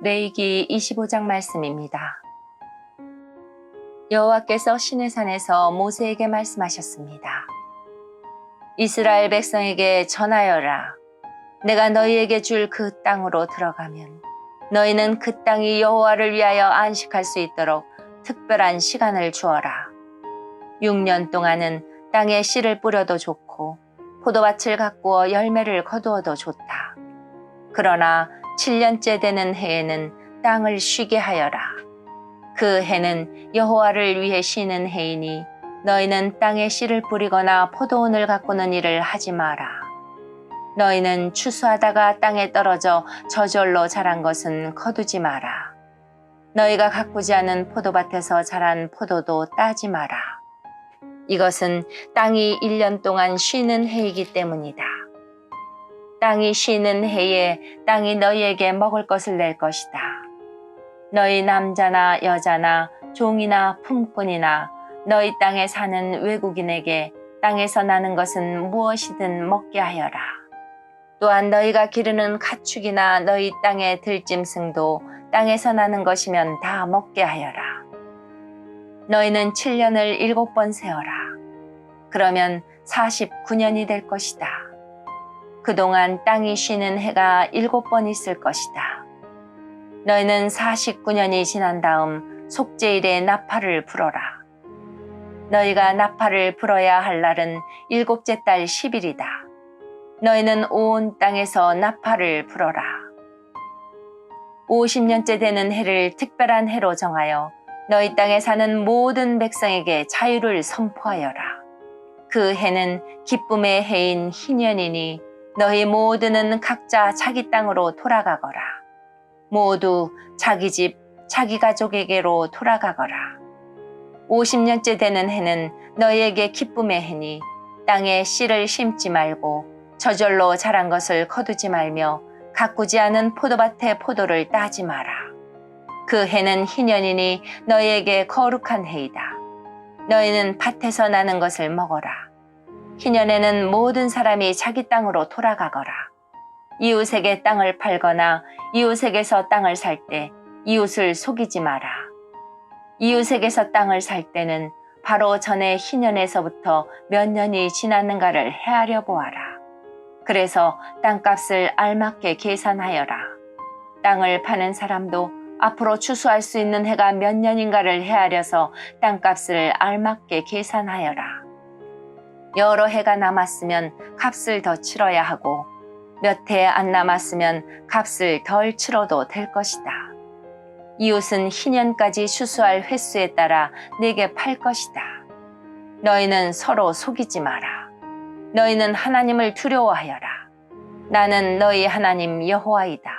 레위기 25장 말씀입니다. 여호와께서 시내산에서 모세에게 말씀하셨습니다. 이스라엘 백성에게 전하여라. 내가 너희에게 줄 그 땅으로 들어가면 너희는 그 땅이 여호와를 위하여 안식할 수 있도록 특별한 시간을 주어라. 6년 동안은 땅에 씨를 뿌려도 좋고 포도밭을 가꾸어 열매를 거두어도 좋다. 그러나 7년째 되는 해에는 땅을 쉬게 하여라. 그 해는 여호와를 위해 쉬는 해이니 너희는 땅에 씨를 뿌리거나 포도원을 가꾸는 일을 하지 마라. 너희는 추수하다가 땅에 떨어져 저절로 자란 것은 거두지 마라. 너희가 가꾸지 않은 포도밭에서 자란 포도도 따지 마라. 이것은 땅이 1년 동안 쉬는 해이기 때문이다. 땅이 쉬는 해에 땅이 너희에게 먹을 것을 낼 것이다. 너희 남자나 여자나 종이나 품꾼이나 너희 땅에 사는 외국인에게 땅에서 나는 것은 무엇이든 먹게 하여라. 또한 너희가 기르는 가축이나 너희 땅의 들짐승도 땅에서 나는 것이면 다 먹게 하여라. 너희는 7년을 7번 세어라. 그러면 49년이 될 것이다. 그동안 땅이 쉬는 해가 7번 있을 것이다. 너희는 49년이 지난 다음 속죄일에 나팔을 불어라. 너희가 나팔을 불어야 할 날은 7째 달 10일이다. 너희는 온 땅에서 나팔을 불어라. 50년째 되는 해를 특별한 해로 정하여 너희 땅에 사는 모든 백성에게 자유를 선포하여라. 그 해는 기쁨의 해인 희년이니 너희 모두는 각자 자기 땅으로 돌아가거라. 모두 자기 집, 자기 가족에게로 돌아가거라. 50년째 되는 해는 너희에게 기쁨의 해니 땅에 씨를 심지 말고 저절로 자란 것을 거두지 말며 가꾸지 않은 포도밭의 포도를 따지 마라. 그 해는 희년이니 너희에게 거룩한 해이다. 너희는 밭에서 나는 것을 먹어라. 희년에는 모든 사람이 자기 땅으로 돌아가거라. 이웃에게 땅을 팔거나 이웃에게서 땅을 살 때 이웃을 속이지 마라. 이웃에게서 땅을 살 때는 바로 전에 희년에서부터 몇 년이 지났는가를 헤아려 보아라. 그래서 땅값을 알맞게 계산하여라. 땅을 파는 사람도 앞으로 추수할 수 있는 해가 몇 년인가를 헤아려서 땅값을 알맞게 계산하여라. 여러 해가 남았으면 값을 더 치러야 하고 몇 해 안 남았으면 값을 덜 치러도 될 것이다. 이웃은 희년까지 추수할 횟수에 따라 내게 팔 것이다. 너희는 서로 속이지 마라. 너희는 하나님을 두려워하여라. 나는 너희 하나님 여호와이다.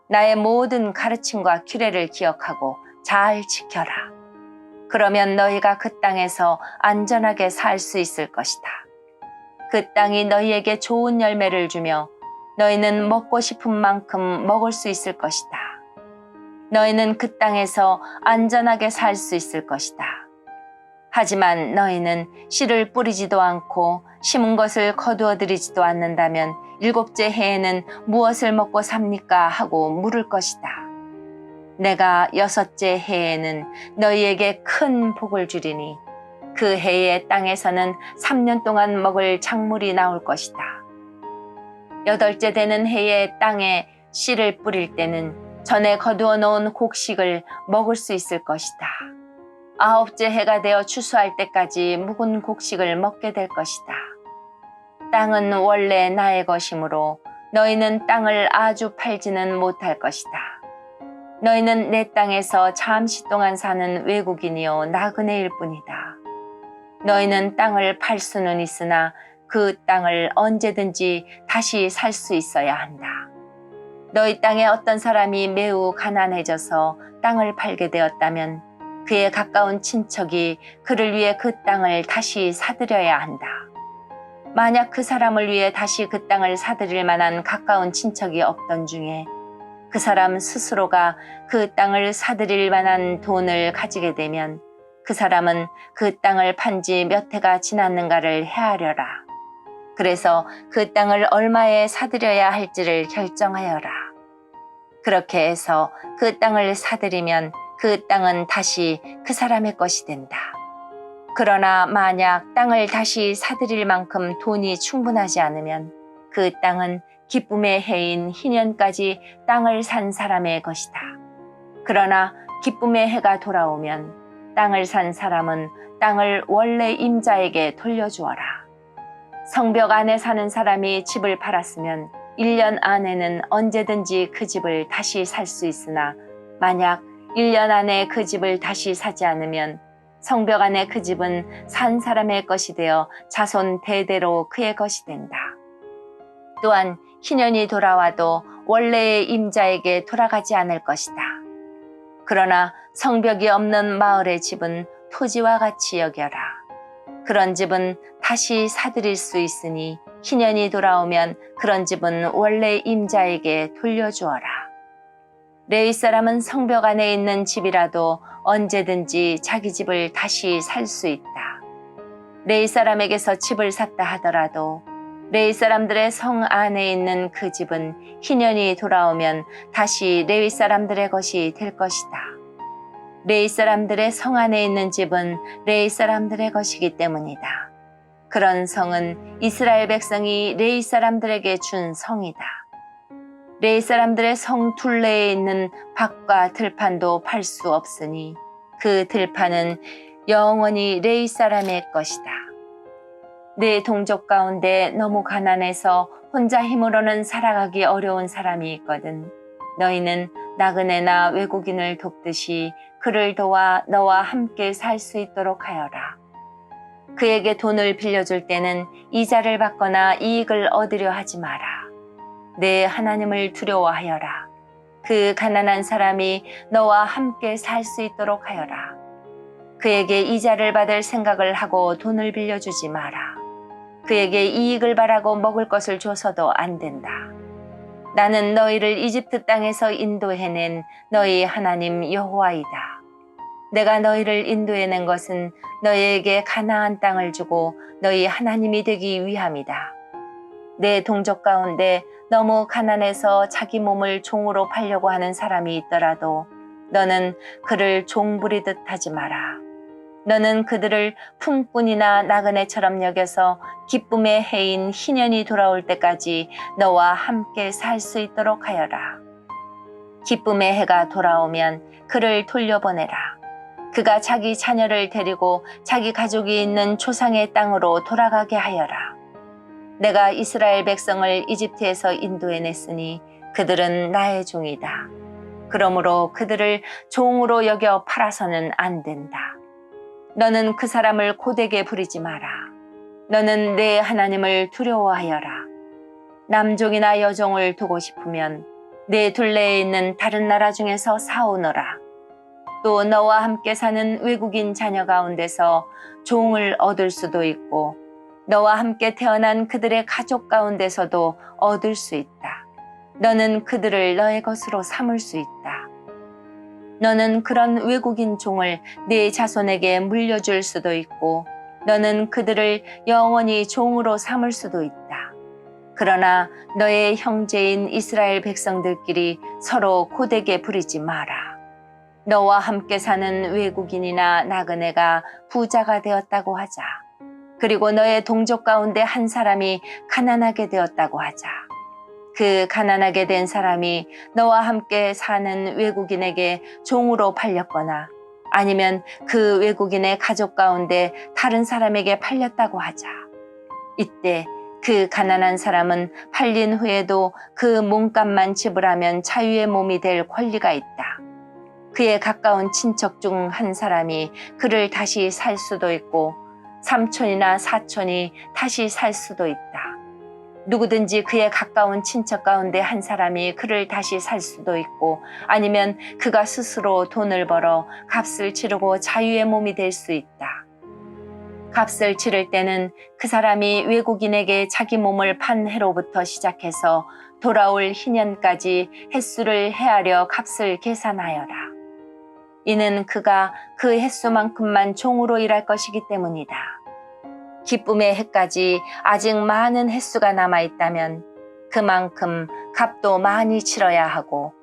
나의 모든 가르침과 규례를 기억하고 잘 지켜라. 그러면 너희가 그 땅에서 안전하게 살 수 있을 것이다. 그 땅이 너희에게 좋은 열매를 주며 너희는 먹고 싶은 만큼 먹을 수 있을 것이다. 너희는 그 땅에서 안전하게 살 수 있을 것이다. 하지만 너희는 씨를 뿌리지도 않고 심은 것을 거두어들이지도 않는다면 7째 해에는 무엇을 먹고 삽니까? 하고 물을 것이다. 내가 6째 해에는 너희에게 큰 복을 주리니 그 해에 땅에서는 3년 동안 먹을 작물이 나올 것이다. 8째 되는 해에 땅에 씨를 뿌릴 때는 전에 거두어 놓은 곡식을 먹을 수 있을 것이다. 9째 해가 되어 추수할 때까지 묵은 곡식을 먹게 될 것이다. 땅은 원래 나의 것이므로 너희는 땅을 아주 팔지는 못할 것이다. 너희는 내 땅에서 잠시 동안 사는 외국인이요 나그네일 뿐이다. 너희는 땅을 팔 수는 있으나 그 땅을 언제든지 다시 살 수 있어야 한다. 너희 땅에 어떤 사람이 매우 가난해져서 땅을 팔게 되었다면 그의 가까운 친척이 그를 위해 그 땅을 다시 사들여야 한다. 만약 그 사람을 위해 다시 그 땅을 사들일 만한 가까운 친척이 없던 중에 그 사람 스스로가 그 땅을 사들일 만한 돈을 가지게 되면 그 사람은 그 땅을 판 지 몇 해가 지났는가를 헤아려라. 그래서 그 땅을 얼마에 사들여야 할지를 결정하여라. 그렇게 해서 그 땅을 사들이면 그 땅은 다시 그 사람의 것이 된다. 그러나 만약 땅을 다시 사들일 만큼 돈이 충분하지 않으면 그 땅은 기쁨의 해인 희년까지 땅을 산 사람의 것이다. 그러나 기쁨의 해가 돌아오면 땅을 산 사람은 땅을 원래 임자에게 돌려주어라. 성벽 안에 사는 사람이 집을 팔았으면 1년 안에는 언제든지 그 집을 다시 살 수 있으나 만약 1년 안에 그 집을 다시 사지 않으면 성벽 안에 그 집은 산 사람의 것이 되어 자손 대대로 그의 것이 된다. 또한 희년이 돌아와도 원래의 임자에게 돌아가지 않을 것이다. 그러나 성벽이 없는 마을의 집은 토지와 같이 여겨라. 그런 집은 다시 사들일 수 있으니 희년이 돌아오면 그런 집은 원래 임자에게 돌려주어라. 레위 사람은 성벽 안에 있는 집이라도 언제든지 자기 집을 다시 살 수 있다. 레위 사람에게서 집을 샀다 하더라도 레위 사람들의 성 안에 있는 그 집은 희년이 돌아오면 다시 레위 사람들의 것이 될 것이다. 레위 사람들의 성 안에 있는 집은 레위 사람들의 것이기 때문이다. 그런 성은 이스라엘 백성이 레위 사람들에게 준 성이다. 레위 사람들의 성 둘레에 있는 밭과 들판도 팔 수 없으니 그 들판은 영원히 레위 사람의 것이다. 내 동족 가운데 너무 가난해서 혼자 힘으로는 살아가기 어려운 사람이 있거든. 너희는 나그네나 외국인을 돕듯이 그를 도와 너와 함께 살 수 있도록 하여라. 그에게 돈을 빌려줄 때는 이자를 받거나 이익을 얻으려 하지 마라. 내 하나님을 두려워하여라. 그 가난한 사람이 너와 함께 살 수 있도록 하여라. 그에게 이자를 받을 생각을 하고 돈을 빌려주지 마라. 그에게 이익을 바라고 먹을 것을 줘서도 안 된다. 나는 너희를 이집트 땅에서 인도해낸 너희 하나님 여호와이다. 내가 너희를 인도해낸 것은 너희에게 가나안 땅을 주고 너희 하나님이 되기 위함이다. 내 동족 가운데 너무 가난해서 자기 몸을 종으로 팔려고 하는 사람이 있더라도 너는 그를 종 부리듯 하지 마라. 너는 그들을 품꾼이나 나그네처럼 여겨서 기쁨의 해인 희년이 돌아올 때까지 너와 함께 살 수 있도록 하여라. 기쁨의 해가 돌아오면 그를 돌려보내라. 그가 자기 자녀를 데리고 자기 가족이 있는 조상의 땅으로 돌아가게 하여라. 내가 이스라엘 백성을 이집트에서 인도해냈으니 그들은 나의 종이다. 그러므로 그들을 종으로 여겨 팔아서는 안 된다. 너는 그 사람을 고되게 부리지 마라. 너는 내 하나님을 두려워하여라. 남종이나 여종을 두고 싶으면 내 둘레에 있는 다른 나라 중에서 사오너라. 또 너와 함께 사는 외국인 자녀 가운데서 종을 얻을 수도 있고 너와 함께 태어난 그들의 가족 가운데서도 얻을 수 있다. 너는 그들을 너의 것으로 삼을 수 있다. 너는 그런 외국인 종을 네 자손에게 물려줄 수도 있고 너는 그들을 영원히 종으로 삼을 수도 있다. 그러나 너의 형제인 이스라엘 백성들끼리 서로 고되게 부리지 마라. 너와 함께 사는 외국인이나 나그네가 부자가 되었다고 하자. 그리고 너의 동족 가운데 한 사람이 가난하게 되었다고 하자. 그 가난하게 된 사람이 너와 함께 사는 외국인에게 종으로 팔렸거나 아니면 그 외국인의 가족 가운데 다른 사람에게 팔렸다고 하자. 이때 그 가난한 사람은 팔린 후에도 그 몸값만 지불하면 자유의 몸이 될 권리가 있다. 그의 가까운 친척 중 한 사람이 그를 다시 살 수도 있고 삼촌이나 사촌이 다시 살 수도 있다. 누구든지 그의 가까운 친척 가운데 한 사람이 그를 다시 살 수도 있고 아니면 그가 스스로 돈을 벌어 값을 치르고 자유의 몸이 될 수 있다. 값을 치를 때는 그 사람이 외국인에게 자기 몸을 판 해로부터 시작해서 돌아올 희년까지 횟수를 헤아려 값을 계산하여라. 이는 그가 그 횟수만큼만 종으로 일할 것이기 때문이다. 기쁨의 해까지 아직 많은 횟수가 남아있다면 그만큼 값도 많이 치러야 하고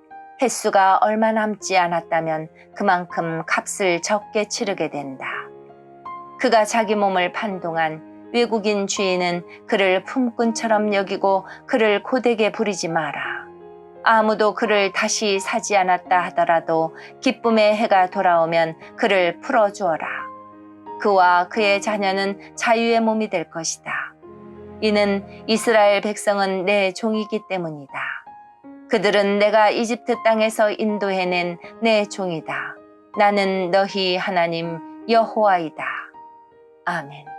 횟수가 얼마 남지 않았다면 그만큼 값을 적게 치르게 된다. 그가 자기 몸을 판 동안 외국인 주인은 그를 품꾼처럼 여기고 그를 고되게 부리지 마라. 아무도 그를 다시 사지 않았다 하더라도 기쁨의 해가 돌아오면 그를 풀어주어라. 그와 그의 자녀는 자유의 몸이 될 것이다. 이는 이스라엘 백성은 내 종이기 때문이다. 그들은 내가 이집트 땅에서 인도해낸 내 종이다. 나는 너희 하나님 여호와이다. 아멘.